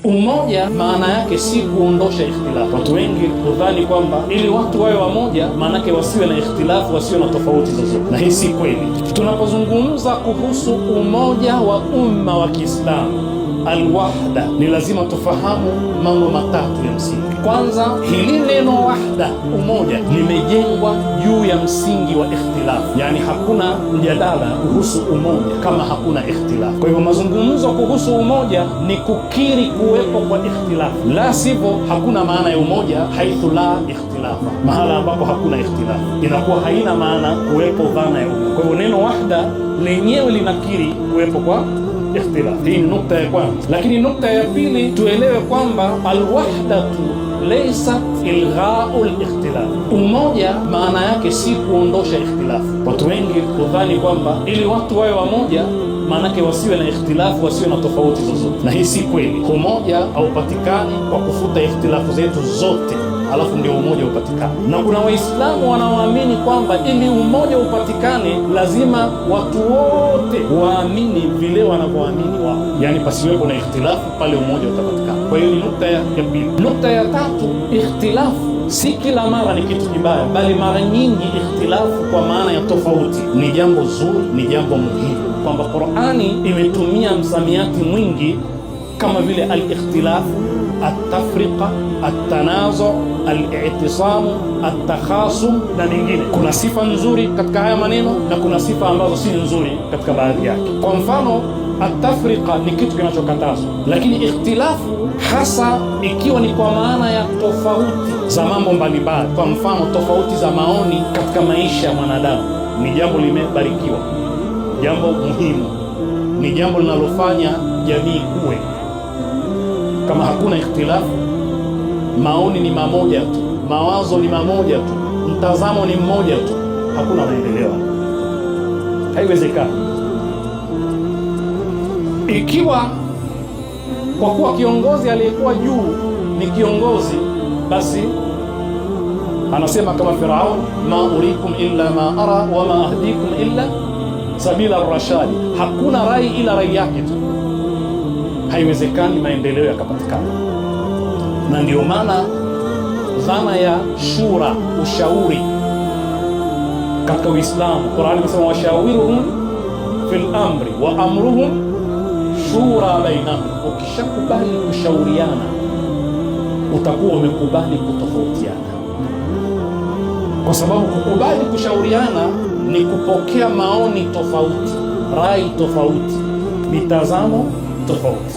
Umoja maana yake si kuondosha ikhtilafu. Watu wengi hudhani kwamba ili watu wawe wamoja maana yake wasiwe na ikhtilafu, wasiwe na tofauti zozote, na hii si kweli. Tunapozungumza kuhusu umoja wa umma wa Kiislamu, alwahda, ni lazima tufahamu mambo matatu ya msingi. Kwanza, hili neno wahda, umoja, limejengwa juu ya msingi wa ikhtilafu, yani hakuna mjadala kuhusu umoja kama hakuna ikhtilafu. Kwa hivyo mazungumzo kuhusu umoja ni kukiri kuwepo kwa ikhtilafu, la sivyo hakuna maana ya umoja. Haithu la ikhtilafa, mahala ambapo hakuna ikhtilafu inakuwa haina maana kuwepo dhana ya umoja. Kwa hivyo neno wahda lenyewe linakiri kuwepo kwa ikhtilaf. Hii ni nukta ya kwanza. Lakini nukta ya pili, tuelewe kwamba alwahdatu laysa ilghau likhtilaf. Umoja maana yake si kuondosha ikhtilafu. Watu wengi hudhani kwamba ili watu wawe wamoja maanake wasiwe na ikhtilafu, wasiwe na tofauti zozote, na hii si kweli. Umoja haupatikani kwa kufuta ikhtilafu zetu zote alafu ndio umoja upatikane. Na kuna Waislamu wanaoamini kwamba ili umoja upatikane lazima watu wote waamini vile wanavyoamini wao, yani pasiwepo na ikhtilafu, pale umoja utapatikana. Kwa hiyo ni nukta ya pili. Nukta ya tatu, ikhtilafu si kila mara ni kitu kibaya, bali mara nyingi ikhtilafu kwa maana ya tofauti ni jambo zuri, ni jambo muhimu, kwamba Qur'ani imetumia msamiati mwingi kama vile al-ikhtilafu, at-tafriqa, at-tanazu, al-i'tisamu, at-takhasum na mingine. Kuna sifa nzuri katika haya maneno na kuna sifa ambazo si nzuri katika baadhi yake. Kwa mfano, at-tafriqa ni kitu kinachokatazwa, lakini ikhtilafu hasa ikiwa ni kwa maana ya tofauti za mambo mbalimbali. Kwa mfano, tofauti za maoni katika maisha ya mwanadamu ni jambo limebarikiwa, jambo muhimu, ni jambo linalofanya jamii kuwe. Kama hakuna ikhtilafu, maoni ni mamoja tu, mawazo ni mamoja tu, mtazamo ni mmoja tu, hakuna maendeleo, haiwezekani. Ikiwa kwa kuwa kiongozi aliyekuwa juu ni kiongozi, basi anasema kama Firaun, ma urikum illa ma ara wa ma ahdikum illa sabila ar-rashadi, hakuna rai ila rai yake tu, haiwezekani maendeleo yakapatikana. Na ndio maana dhana ya shura, ushauri katika Uislamu, Qur'ani inasema washawiruhum fil amri wa amruhum shura bainahum. Ukishakubali kushauriana utakuwa umekubali kutofautiana, kwa sababu kukubali kushauriana ni kupokea maoni tofauti, rai tofauti, mitazamo tofauti.